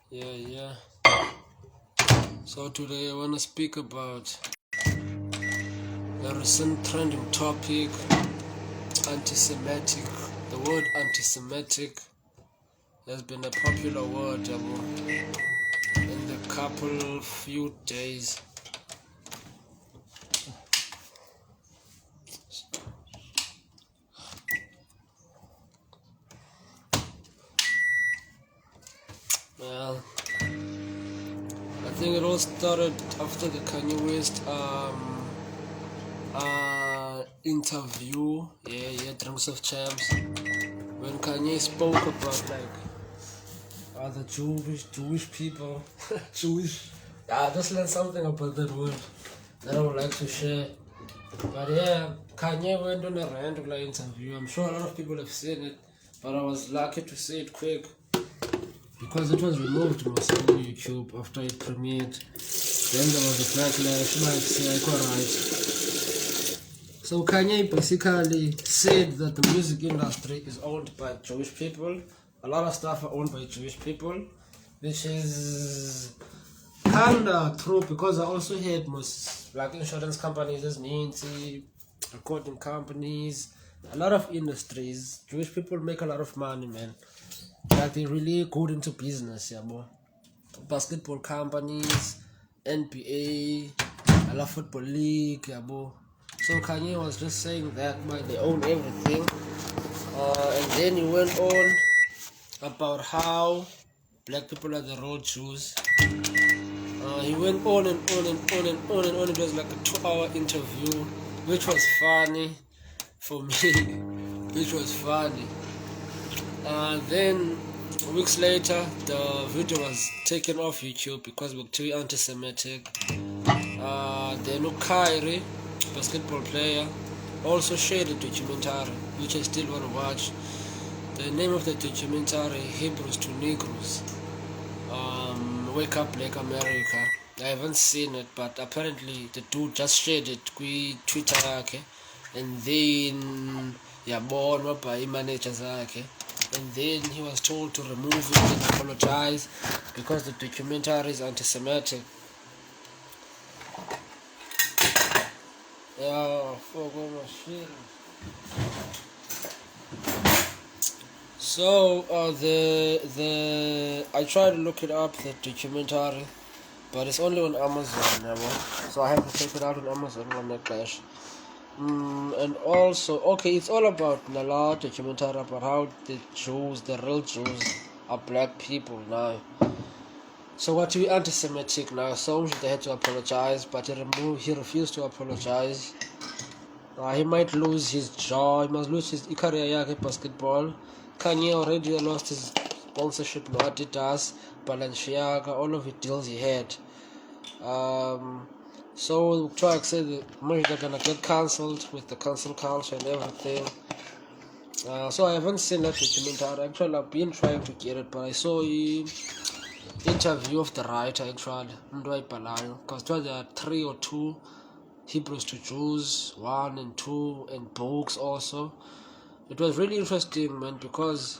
Yeah. So today I want to speak about the recent trending topic, anti-Semitic. The word anti-Semitic has been a popular word in the couple few days. Well, I think it all started after the Kanye West interview, Drunks of Champs, when Kanye spoke about the Jewish people, Jewish. Yeah, I just learned something about that word that I would like to share. But yeah, Kanye went on a rant of interview. I'm sure a lot of people have seen it, but I was lucky to see it quick because it was removed mostly on YouTube after it premiered. Then there was a backlash, like say I got right. So Kanye basically said that the music industry is owned by Jewish people. A lot of stuff are owned by Jewish people, which is kinda true because I also heard most like insurance companies, as Minty, recording companies, a lot of industries. Jewish people make a lot of money, man. Like they're really good into business, yeah, boy. Basketball companies, NBA, I love football league, yeah, boy. So Kanye was just saying that they own everything, and then he went on about how black people are the real Jews. He went on and on and on and on and on. It was like a 2-hour interview, which was funny for me, which was funny. Then weeks later, the video was taken off YouTube because it was too anti-Semitic. Then Kyrie, basketball player, also shared a documentary, which I still want to watch. The name of the documentary, Hebrews to Negroes. Wake Up Black America. I haven't seen it, but apparently the dude just shared it on Twitter, okay? And then yabonwa by managers, okay? And then he was told to remove it and apologize because the documentary is anti-Semitic. Yeah, fuck my shit. So the I tried to look it up, the documentary, but it's only on Amazon, so I have to check it out on Amazon when I clash. And also, okay, it's all about Nala documentary about how the Jews, the real Jews, are black people now. So what we anti-Semitic now, so they had to apologize, but he refused to apologize. He might lose his job, he must lose his career in basketball. Kanye already lost his sponsorship no Adidas, Balenciaga, all of the deals he had. So try to say that they're gonna get cancelled with the cancel culture and everything. So I haven't seen that documentary. Actually, I've been trying to get it, but I saw an interview of the writer actually, because there are 3 or 2 Hebrews to Jews, 1 and 2, and books also. It was really interesting, man, because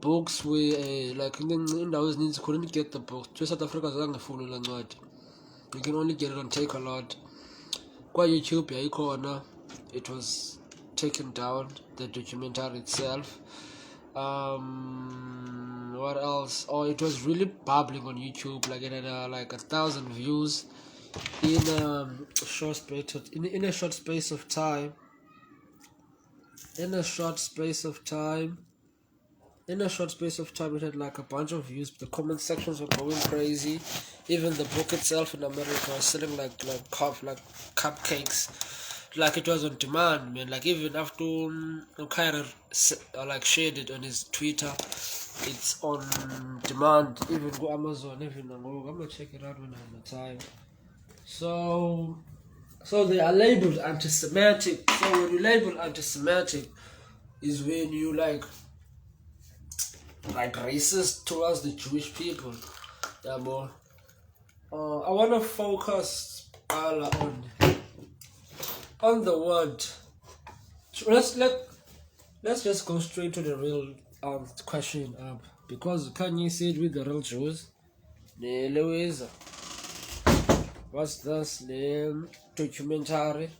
books were like in those needs couldn't get the books. To South Africa, you can only get it on Take a Lot. Kwa YouTube, it was taken down, the documentary itself. What else? Oh, it was really bubbling on YouTube. Like it had like 1,000 views in a short space in a short space of time. In a short space of time, it had like a bunch of views. The comment sections were going crazy. Even the book itself in America was selling like cupcakes. Like it was on demand, man. Like even after Kyrie shared it on his Twitter, it's on demand. Even go Amazon, even I'm gonna check it out when I have the time. So they are labeled anti-Semitic. So when you label anti-Semitic, is when you like racist towards the Jewish people. Yeah, boy. I wanna focus on the word. Let's just go straight to the real question up because Kanye said with the real Jews. Louisa, what's this? The documentary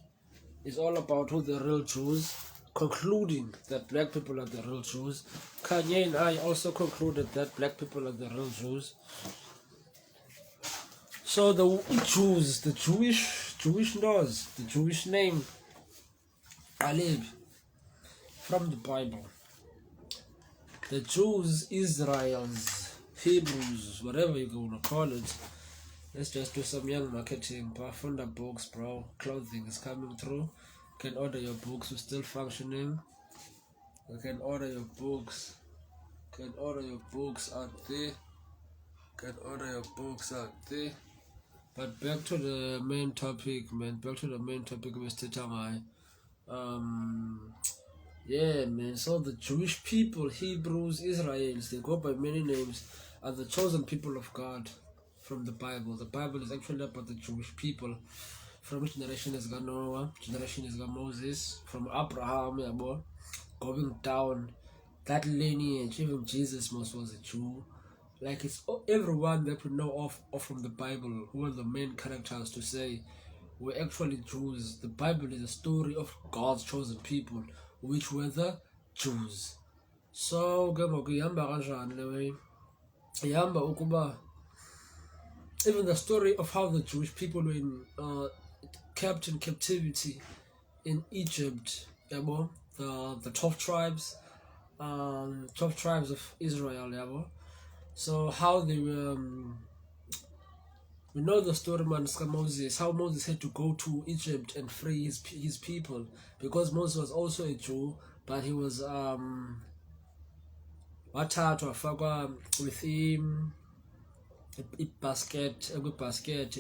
is all about who the real Jews, concluding that black people are the real Jews. Kanye and I also concluded that black people are the real Jews. So the Jews, the Jewish laws, the Jewish name, Alib, from the Bible. The Jews, Israels, Hebrews, whatever you're gonna call it. Let's just do some young marketing. Funda books, bro. Clothing is coming through. You can order your books. We're still functioning. You can order your books. You can order your books out there. You can order your books out there. But back to the main topic, man. Back to the main topic, Mr. Tangai. Yeah, man. So the Jewish people, Hebrews, Israels, they go by many names, are the chosen people of God from the Bible. The Bible is actually about the Jewish people. From which generation is got Noah, generation is got Moses, from Abraham, going down that lineage. Even Jesus most was a Jew. Like it's everyone that we know of from the Bible, who are the main characters to say were actually Jews. The Bible is a story of God's chosen people, which were the Jews. So even the story of how the Jewish people were kept in captivity in Egypt, the 12 tribes, 12 tribes of Israel, so how they were, we know the story, man, Moses, how Moses had to go to Egypt and free his people, because Moses was also a Jew, but he was with him ibasket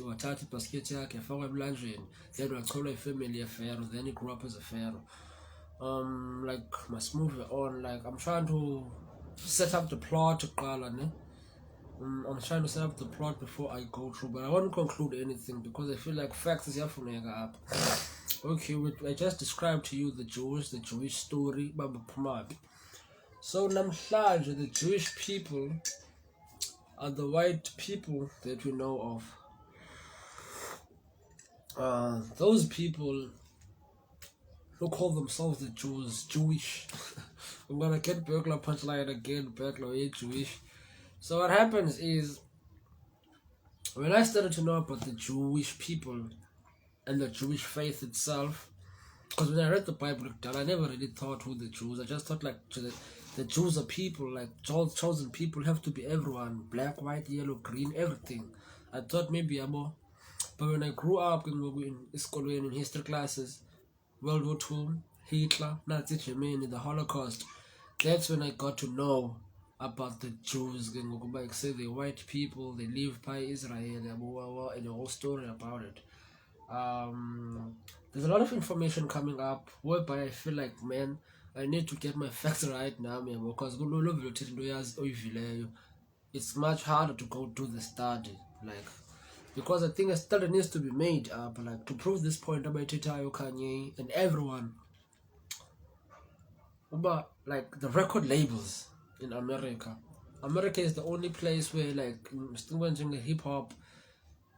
wathatha ibasket yakhe afakwa emlanjeni, then wacholwa ifamily yepharaoh, then he grew up as a pharaoh. Like must move on. Like I'm trying to set up the plot. I'm trying to set up the plot before I go through, but I won't conclude anything because I feel like facts is up. Okay, I just described to you the Jewish story. So namhlanje the Jewish people are the white people that we know of. Those people who call themselves the Jews, Jewish. I'm gonna get burglar punchline again, burglar Jewish. So what happens is, when I started to know about the Jewish people and the Jewish faith itself, because when I read the Bible, I never really thought who the Jews. I just thought like the Jews are people, like chosen people have to be everyone, black, white, yellow, green, everything. I thought maybe abo. But when I grew up in school in history classes, World War II, Hitler, Nazi Germany, the Holocaust, that's when I got to know about the Jews. Like say the white people, they live by Israel, and the whole story about it. There's a lot of information coming up whereby I feel like, man, I need to get my facts right now, because it's much harder to go do the study, like, because I think a study needs to be made up, like, to prove this point about Titayo, Kanye, and everyone. But like the record labels in America. America is the only place where, like, still watching hip hop.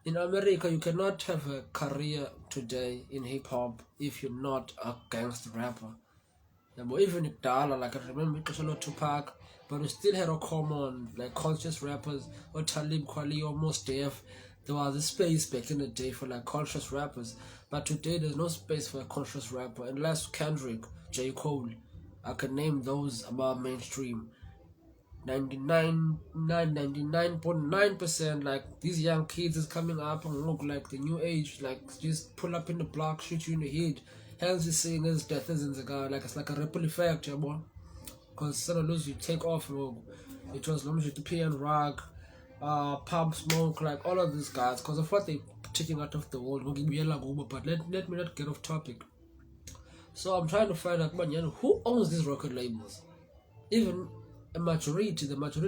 In America, you cannot have a career today in hip hop if you're not a gangster rapper. But even in Dala, like I remember Tupac, but we still had a common, like, conscious rappers, or Talib Kweli, or Mos Def. There was a space back in the day for like conscious rappers, but today there's no space for a conscious rapper unless Kendrick, J. Cole. I can name those about mainstream. 99.9%, like, these young kids is coming up and look like the new age, like, just pull up in the block, shoot you in the head. Hence is saying his death is in the guy, like, it's like a ripple effect, because instead of lose you take off, it was long to P and Rock, Pump Smoke, like all of these guys, because of what they taking out of the world. But let me not get off topic. So I'm trying to find out, man, who owns these record labels? Even the majority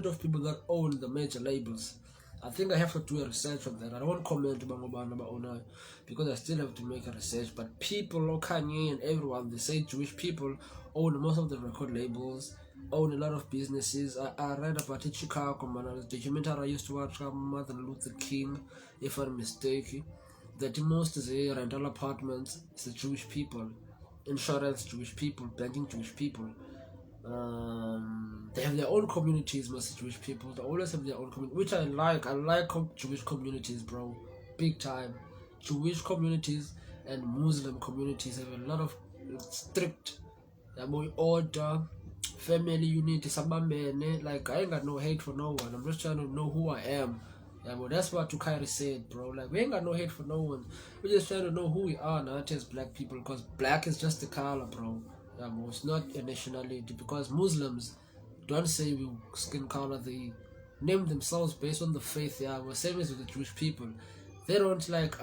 of people that own the major labels. I think I have to do a research on that. I don't want to comment about because I still have to make a research. But people, Kanye and everyone, they say Jewish people own most of the record labels. own a lot of businesses. I read about it in Chicago, man. It was a documentary I used to watch from Martin Luther King, if I'm mistaken. That most is a rental apartments, it's the Jewish people, insurance Jewish people, banking Jewish people. They have their own communities, most Jewish people. They always have their own community, which I like. I like Jewish communities, bro. Big time. Jewish communities and Muslim communities have a lot of strict order, family unity, like I ain't got no hate for no one. I'm just trying to know who I am. Well, that's what Tukairi said, bro. Like, we ain't got no hate for no one. We're just trying to know who we are, not as black people, because black is just a color, bro. It's not a nationality, because Muslims don't say we skin color. They name themselves based on the faith. Well, same as with the Jewish people. They don't like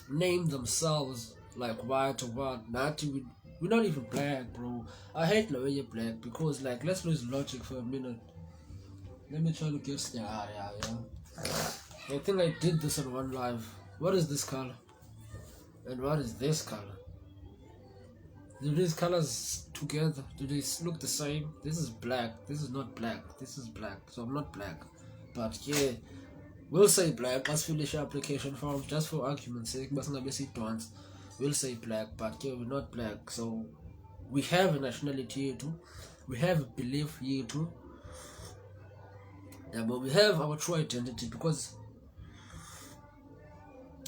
name themselves like white or what. We're not even black, bro. I hate the way you're black, because like, let's lose logic for a minute. Let me try to get yeah. I think I did this on one live. What is this color? And what is this color? Do these colors together, do they look the same? This is black. This is not black. This is black. So I'm not black. But yeah, we'll say black. Let's finish our application form just for argument's sake. But we'll say black. But yeah, we're not black. So we have a nationality here too. We have a belief here too. But we have our true identity, because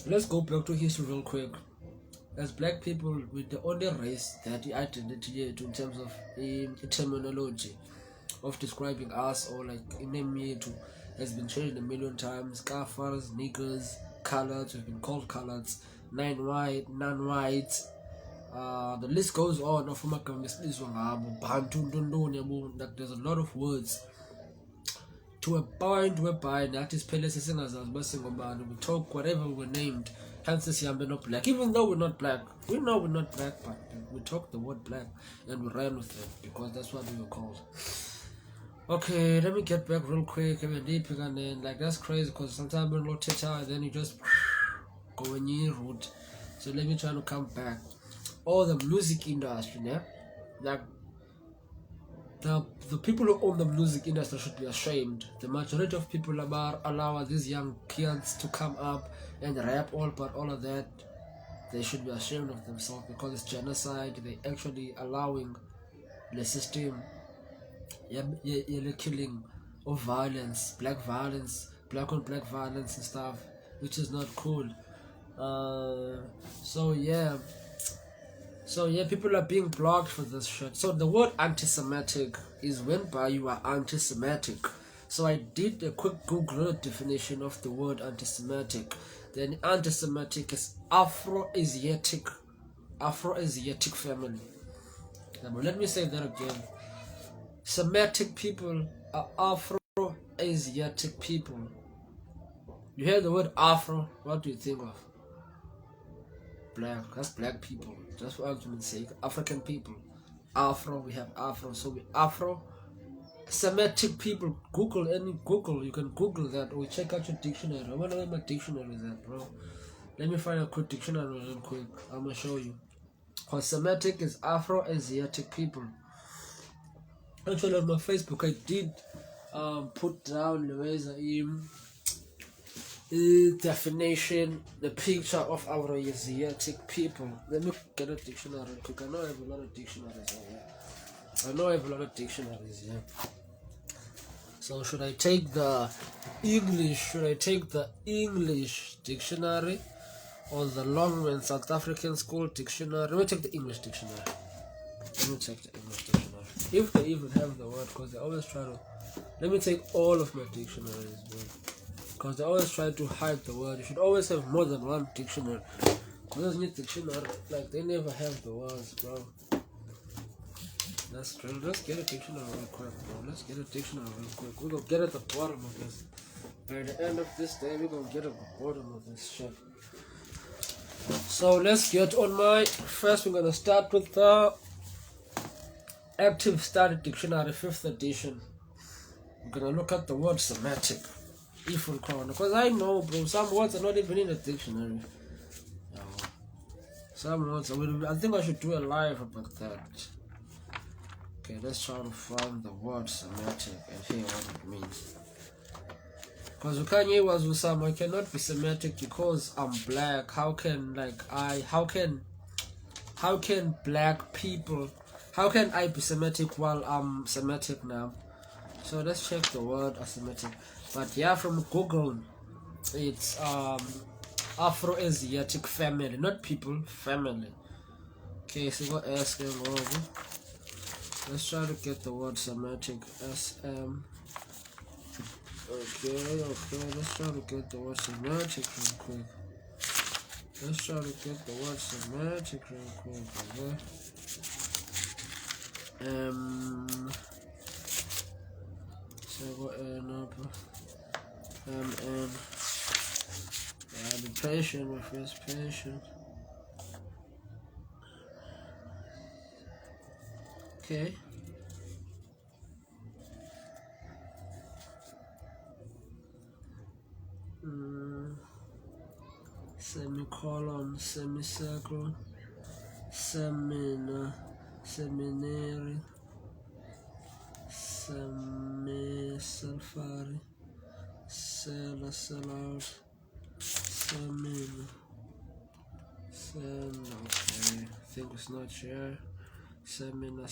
let's go back to history real quick. As black people, we're the only race that the identity here in terms of terminology of describing us, or like in name here too, has been changed a million times. Kafirs, niggers, coloreds, we've been called coloreds, non-white, the list goes on. Like, there's a lot of words, to a point whereby that is Peles we talk whatever we're named, hence this not black. Even though we're not black, we know we're not black, but we talk the word black and we ran with it because that's what we were called. Okay, let me get back real quick. And then, like, that's crazy, because sometimes we're not teacher, then you just go in your route. So let me try to come back. All the music industry, yeah? Like, the people who own the music industry should be ashamed. The majority of people allow these young kids to come up and rap all of that. They should be ashamed of themselves, because it's genocide. They actually allowing the system, killing of violence, black on black violence and stuff, which is not cool. So yeah, people are being blocked for this shit. So the word anti-Semitic is whereby you are anti-Semitic. So I did a quick Google definition of the word anti-Semitic. Then anti-Semitic is Afro-Asiatic family. Now, let me say that again. Semitic people are Afro-Asiatic people. You hear the word Afro, what do you think of? Black. That's black people. Just for argument's sake, African people. Afro, we have Afro, so we Afro-Semitic people. You can Google that, or check out your dictionary. I wonder where my dictionary is at, bro. Let me find a quick dictionary real quick. I'm gonna show you. Because Semitic is Afro-Asiatic people. Actually, on my Facebook, I did put down the definition, the picture of our Asiatic people. Let me get a dictionary real quick. I know I have a lot of dictionaries here. So should I take the English dictionary, or the Longman South African School dictionary? Let me take the English dictionary. If they even have the word, because they always try to. Let me take all of my dictionaries, bro. Because they always try to hide the word. You should always have more than one dictionary. Because in dictionary, like, they never have the words, bro. That's true. Let's get a dictionary real quick, bro. We're gonna get at the bottom of this. By the end of this day, we're gonna get at the bottom of this shit. So let's get on first we're gonna start with the Active Study Dictionary 5th edition. We're gonna look at the word Semitic. Because I know, bro, some words are not even in the dictionary. Some words, I think I should do a live about that. Okay, let's try to find the word Semitic and hear what it means. Because Kanye was Usama, I cannot be Semitic because I'm black. How can black people, how can I be Semitic while I'm Semitic now? So let's check the word Semitic. But yeah, from Google, it's Afro-Asiatic family, not people, family. Okay, so what else can go over? Let's try to get the word Semitic. SM. Okay, let's try to get the word Semitic real quick. Let's try to get the word Semitic real quick, okay? So what and be patient with this patient. Okay. Semicolon, semicircle, seminary, semi-sulfari, sellout, okay, I think it's not here. Semina,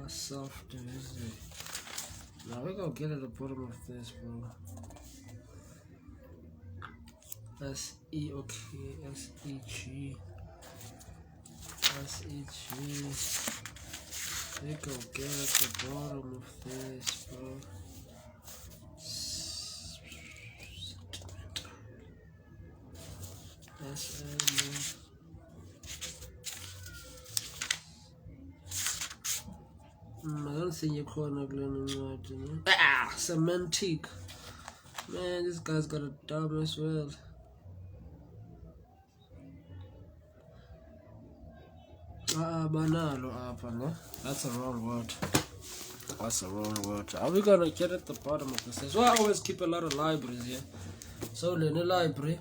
self-division. Now we're gonna get at the bottom of this, bro. S-E-G. We go get at the bottom of this, bro. I don't think you're calling it Semantic. Man, this guy's got a dumb as well. Banalo apa, no? That's a wrong word. That's a wrong word. Are we gonna get at the bottom of this? So I always keep a lot of libraries here. So in the library,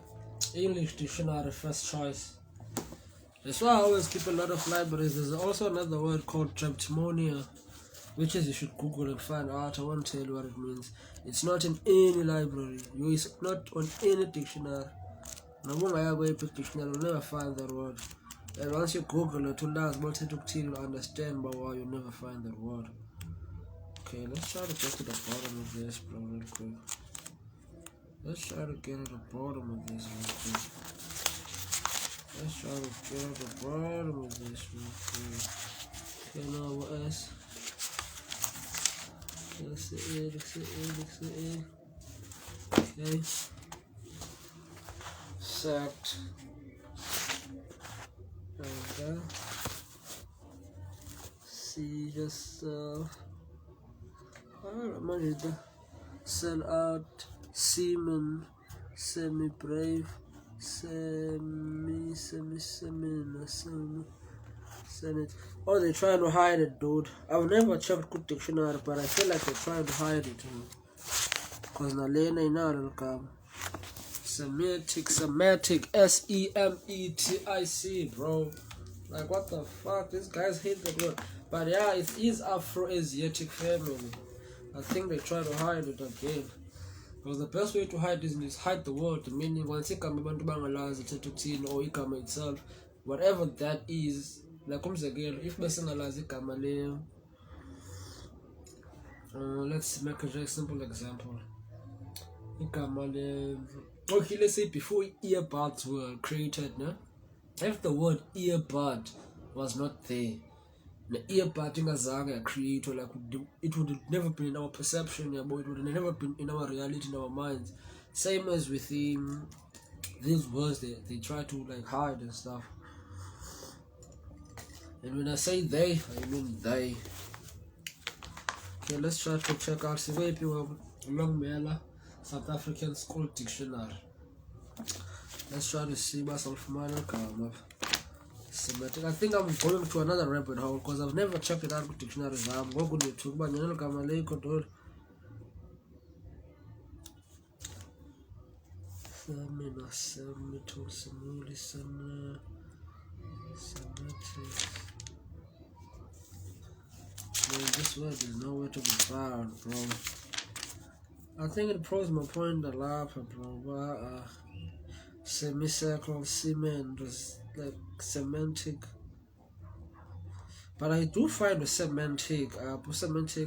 English dictionary first choice. That's why I always keep a lot of libraries. There's also another word called triptimonia, which is you should Google and find out. I won't tell you what it means. It's not in any library. It's not on any dictionary. Dictionary, you'll never find that word. And once you Google it, you'll understand but why you never find that word. Okay, let's try to get to the bottom of this, bro, real quick. Let's try to get at the bottom of this real quick. Okay, now what else? Let's see it. Okay. Sect. Okay. See yourself. I remember the sell out, semen, semi-brave, semi. Oh, they're trying to hide it, dude. I've never checked good dictionary, but I feel like they're trying to hide it. Because Nalena will come. Semitic, Semetic, bro. Like, what the fuck? These guys hate that word. But yeah, it is Afro-Asiatic family. I think they try to hide it again. Because the best way to hide this is hide the word, meaning once you come to Bangladesh, or Ikama itself, whatever that is, like comes again, if personalize Ikama, let's make a very simple example. Okay, let's say before earbuds were created, no? If the word earbud was not there, the earbud ingazange created, like it would have never been in our perception, it would have never been in our reality, in our minds. Same as with these words they try to like hide and stuff. And when I say they, I mean they. Okay, let's try to check out Long South African School Dictionary. Let's try to see myself Semitic. I think I'm going to another rabbit hole because I've never checked it out with dictionaries. I'm going to talk about Semitic. Man, this word is nowhere to be found, bro. I think it proves my point a lot, bro. Semicircle, cement, like semantic. But I do find a semantic,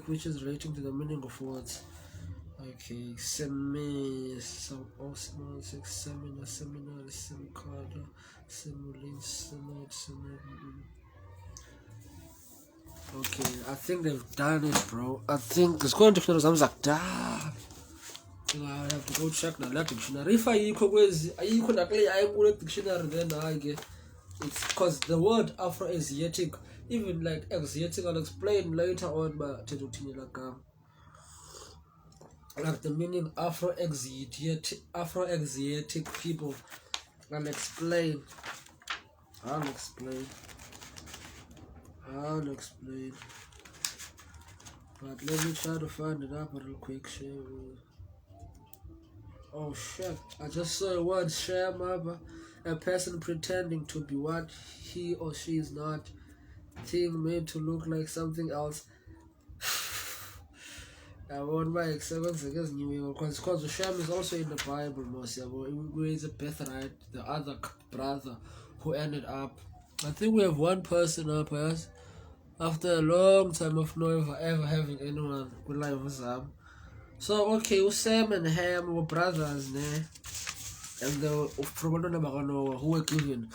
which is relating to the meaning of words. Okay, osmotic, seminar, semicarda, Okay, I think they've done it, bro. I think it's going to dictionary. I was like, damn. I have to go check the dictionary. If I could dictionary, then I get it's because the word Afro-Asiatic, even like Asiatic, I'll explain later on, but like the meaning Afro-Asiatic people. I'll explain. But let me try to find it up real quick. Oh shit, I just saw a word share mother. A person pretending to be what he or she is not. Thing made to look like something else. I want my acceptance against new because the sham is also in the Bible, most who is a birthright, the other brother who ended up. I think we have one person up us after a long time of not ever having anyone with life with Sam. So okay, Sam and Ham were brothers, ne? And the from who were given.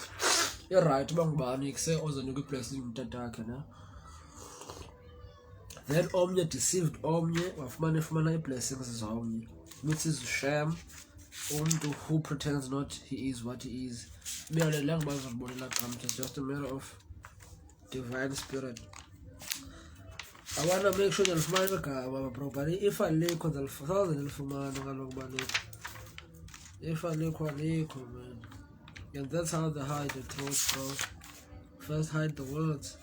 You're right, bang bani, say also new place in Tataka, ne? Then Omnia deceived Omnia of money blessings is Omnia. Mrs. Sham, who pretends not he is what he is. Merely language of body like it's just a matter of divine spirit. I wanna make sure that my property if I lay because I'll thousand if I lay man. And that's how they hide the truth, bro. First hide the words.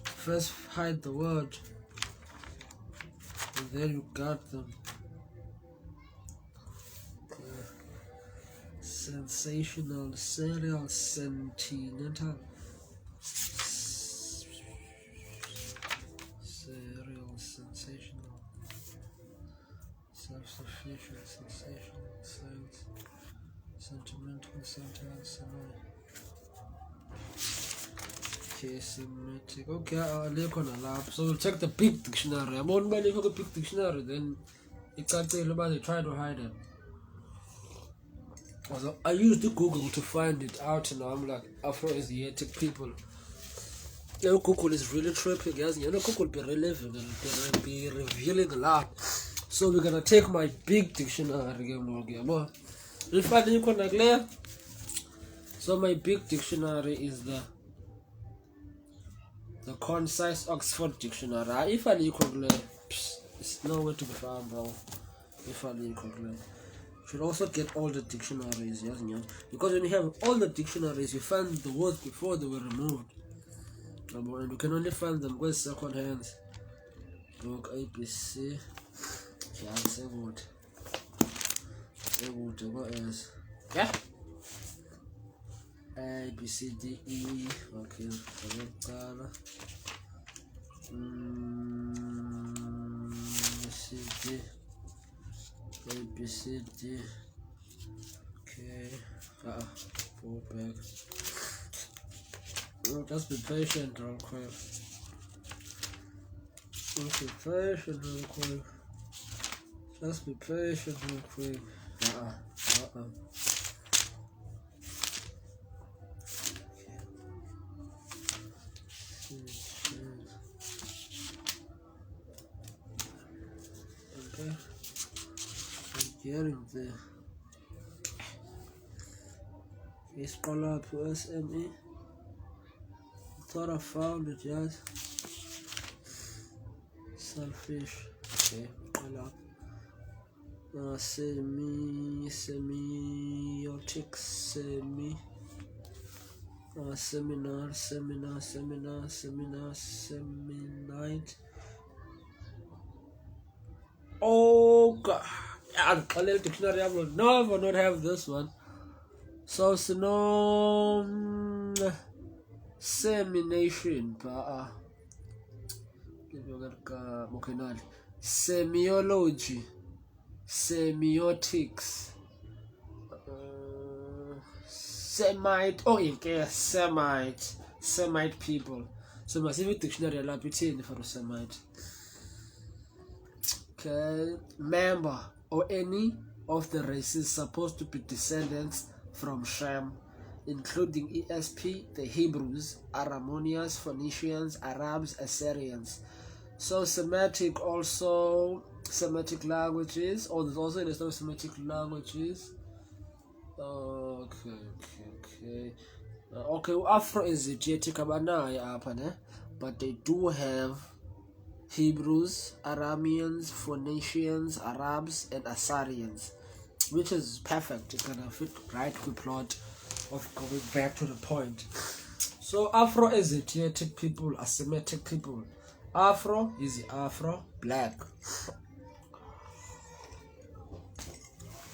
First hide the word. And then you got them. Sensational, serial, sentimental. Serial, sensational. Self-sufficient, sensational, sense. Sentimental, sentimental. Okay, Semitic. Okay, I'll look on a lab. So we'll check the big dictionary. I'm on my look at big dictionary, then you can't tell about it, try to hide it. Also, I used the Google to find it out, and I'm like Afro-Asiatic people. You know, Google is really tripping, guys. You know, Google be relevant and be revealing a lot. So we're gonna take my big dictionary again. If I didn't connect there, so my big dictionary is the concise Oxford Dictionary. If I Google, it's nowhere to be found, bro. If I Google. Should also get all the dictionaries, yes, because when you have all the dictionaries, you find the words before they were removed, and you can only find them with second hands. Book ABC, yeah, say what else? Yeah, A B C D E. Okay, C D. A, B, C, D. Okay. Pull back. Oh, just be patient real quick. Just be patient real quick. Just be patient real quick. Okay. Getting there. It's called up SME. Thought I found it, yes. Selfish. Okay, call up. Semiotic, seminar, seminite. Oh god. A little dictionary, I will never not have this one. So semination, semiology, semiotics, Semite people. So massive dictionary lapitine for Semite. Okay, member or any of the races supposed to be descendants from Shem, including ESP, the Hebrews, Arameans, Phoenicians, Arabs, Assyrians. So Semitic languages, or there's also a list of Semitic languages. Okay. Afro-Asiatic but they do have Hebrews, Arameans, Phoenicians, Arabs, and Assyrians, which is perfect. It kind of fit right with the plot of going back to the point. So Afro-Asiatic people are Semitic people. Afro is Afro, black.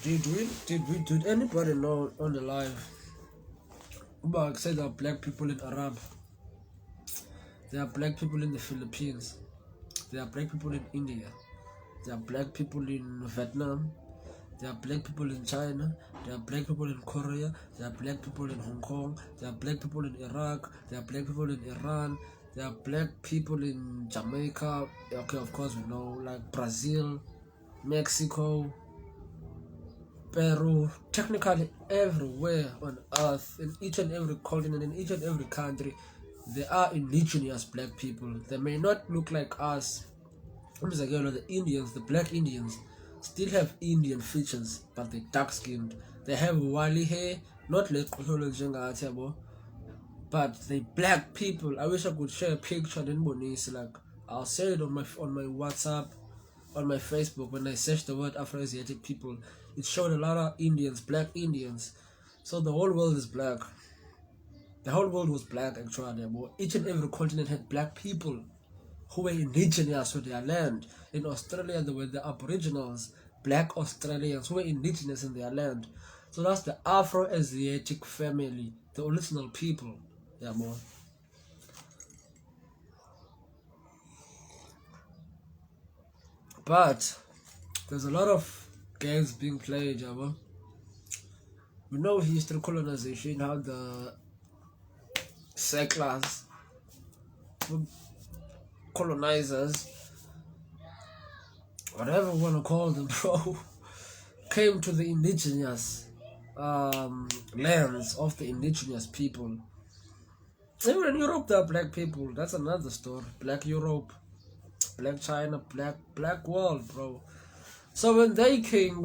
Did anybody know on the live about say there are black people in Arab? There are black people in the Philippines. There are black people in India. There are black people in Vietnam. There are black people in China. There are black people in Korea. There are black people in Hong Kong. There are black people in Iraq. There are black people in Iran. There are black people in Jamaica. Okay, of course we know, like Brazil, Mexico, Peru, technically everywhere on earth, in each and every continent, in each and every country, there are indigenous black people. They may not look like us. The Indians, the black Indians, still have Indian features, but they're dark skinned. They have wali hair, not like but they black people. I wish I could share a picture in Bonise. Like I'll share it on my WhatsApp, on my Facebook. When I searched the word Afro-Asiatic people, it showed a lot of Indians, black Indians. So the whole world is black. The whole world was black actually. Each and every continent had black people who were indigenous to their land. In Australia, there were the Aboriginals, black Australians who were indigenous in their land. So that's the Afro-Asiatic family, the original people. Yeah, boy. But there's a lot of games being played, yeah, boy. We know history, colonization, how the settlers, colonizers, whatever you want to call them, bro, came to the indigenous lands of the indigenous people. Even in Europe, there are black people. That's another story. Black Europe, black China, black world, bro. So when they came,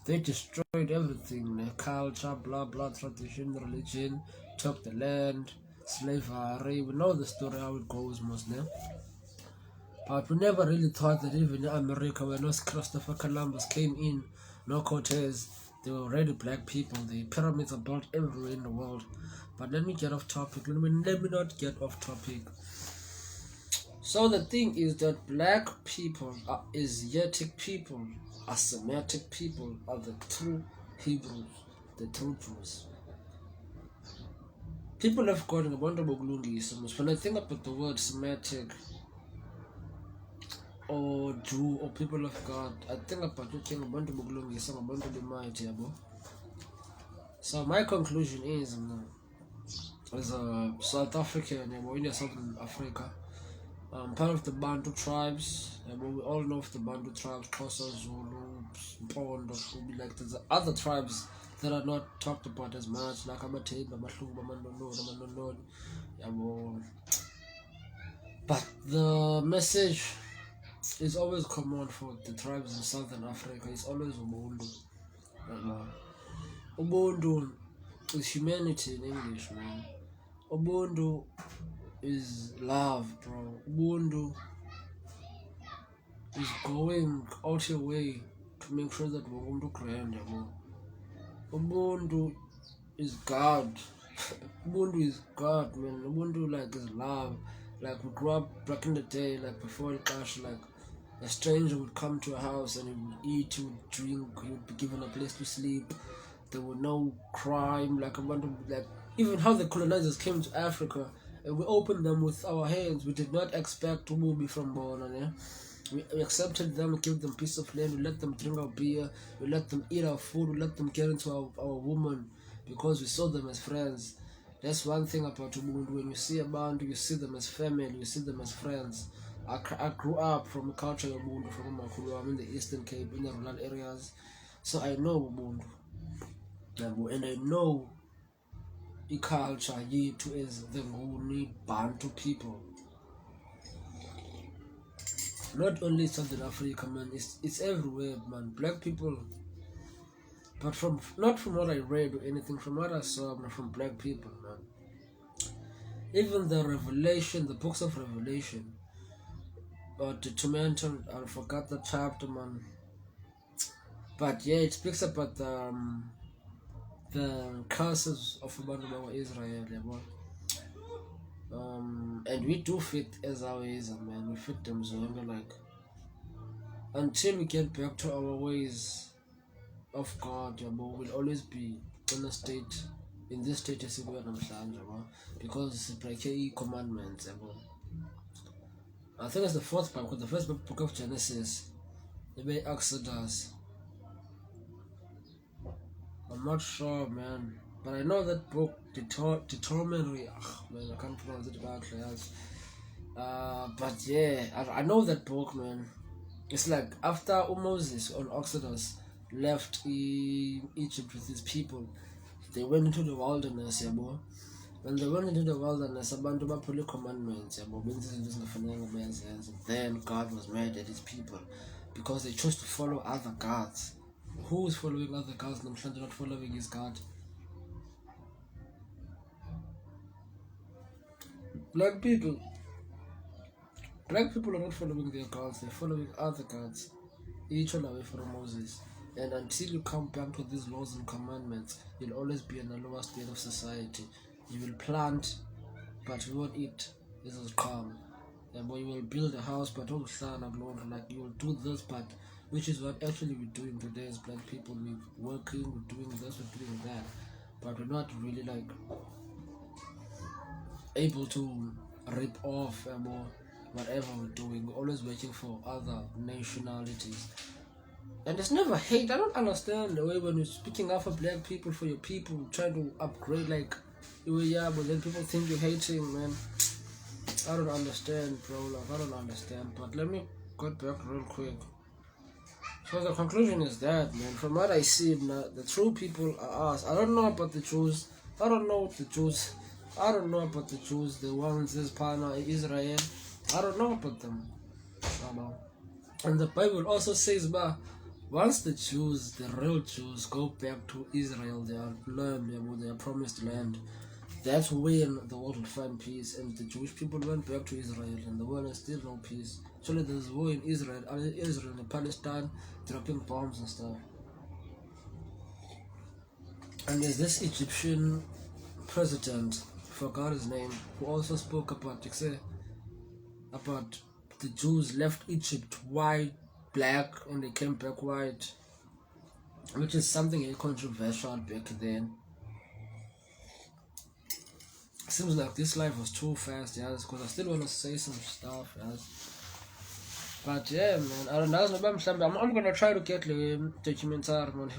they destroyed everything. The culture, blah blah, tradition, religion, took the land, slavery. We know the story how it goes, mostly. But we never really thought that even in America, when Christopher Columbus came in, no Cortez, they were already black people. The pyramids are built everywhere in the world. But let me get off topic. Let me not get off topic. So the thing is that black people are Asiatic people, are Semitic people, are the true Hebrews, the true Jews. People have gotten a wonderful glungism. When I think about the word Semitic or Jew or people of God, I think about a wonderful glungism, a wonderful mighty. So my conclusion is, as a South African, in Southern Africa, part of the Bantu tribes, we all know of the Bantu tribes, Xhosa, Zulu, Mpondo, like there's other tribes that are not talked about as much, like Amathemba, Mahluba, Mandondoni, but the message is always common for the tribes in Southern Africa. It's always Ubuntu. Ubuntu is humanity in English, man. Ubuntu is love, bro. Ubuntu is going out your way to make sure that we're going to grand, bro. Ubuntu is God. Ubuntu is God, man. Ubuntu like is love. Like we grew up back in the day, like before the clash, like a stranger would come to a house and he would eat, he would drink, he would be given a place to sleep. There was no crime, like even how the colonizers came to Africa and we opened them with our hands. We did not expect to move from Bona. Yeah? We accepted them, we gave them piece of land, we let them drink our beer, we let them eat our food, we let them get into our woman because we saw them as friends. That's one thing about Ubuntu. When you see a band, you see them as family, you see them as friends. I grew up from a culture of Ubuntu, from Makulu. I'm in the Eastern Cape, in the rural areas. So I know Ubuntu. And I know the culture yethu as the Nguni Bantu people. Not only Southern Africa, man, it's everywhere, man. Black people, but not from what I read or anything, from what I saw, man, from black people, man. Even the Revelation, the books of Revelation, to mention, I forgot the chapter, man. But yeah, it speaks about the curses of Israel, and we do fit as our ways, man. We fit them so like until we get back to our ways of God, we'll always be in a state, in this state as we are because it's breaking commandments. I think it's the fourth book, the first book of Genesis, the Exodus. I'm not sure, man, but I know that book determined. Man, I can't pronounce it badly. But yeah, I know that book, man. It's like after Moses on Exodus left Egypt with his people, they went into the wilderness, When they went into the wilderness, abantu baphula commandments, then God was mad at his people because they chose to follow other gods. Who is following other gods? Namhlanje not following his God. Black people are not following their gods, they're following other gods. Each one away from Moses. And until you come back to these laws and commandments, you'll always be in the lower state of society. You will plant, but you won't eat. This is calm. You will build a house, but don't stand alone. Like you will do this, but which is what actually we're doing today as black people. We're working, we're doing this, we're doing that, but we're not really like able to rip off whatever we're doing. We're always waiting for other nationalities. And it's never hate. I don't understand the way when you're speaking up for black people, for your people, trying to upgrade, like, but then people think you're hating, man. I don't understand, bro. Like, I don't understand. But let me get back real quick. So the conclusion is that, man, from what I see, the true people are us. I don't know about the Jews. I don't know about the Jews, the ones this partner Israel. I don't know about them. And the Bible also says, once the Jews, the real Jews, go back to Israel, their land, their promised land, that's when the world will find peace. And the Jewish people went back to Israel, and the world has still no peace. Actually, there's war in Israel and Palestine, dropping bombs and stuff. And there's this Egyptian president, forgot his name, who also spoke about the Jews left Egypt white, black, and they came back white, which is something controversial back then. Seems like this life was too fast, because I still want to say some stuff, But yeah, man, I don't know. I'm gonna try to get the documentary on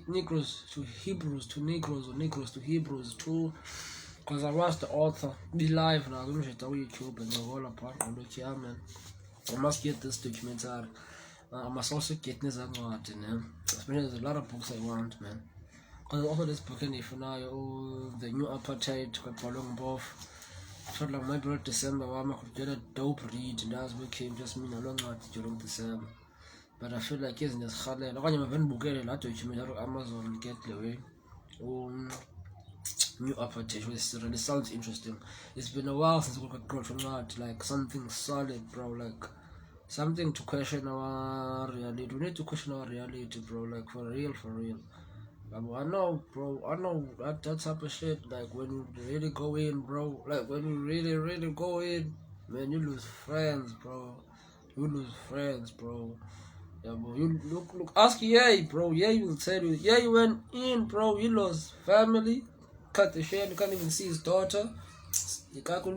Negroes to Hebrews to Negroes or Negroes to Hebrews too, because I watched the author be live now. I'm just on YouTube and all apart. Man, I must get this documentary. I must also get this one, there's a lot of books I want, man. Because also this book in the new apartheid both. So like my birthday December, I could get a dope read, and that's what came just mean a long during December. But I feel like it's in this hard line. I can't even book it. I told you Amazon get the way. New apartheid, which really sounds interesting. It's been a while since we got growth from that, like something solid, bro. Like something to question our reality. We need to question our reality, bro. Like for real. I know, bro. I know that type of shit. Like when you really go in, bro. Like when you really go in, man, you lose friends, bro. Yeah, bro. You look. Ask bro. You will tell you. You went in, bro. You lost family. cut the shit. You can't even see his daughter.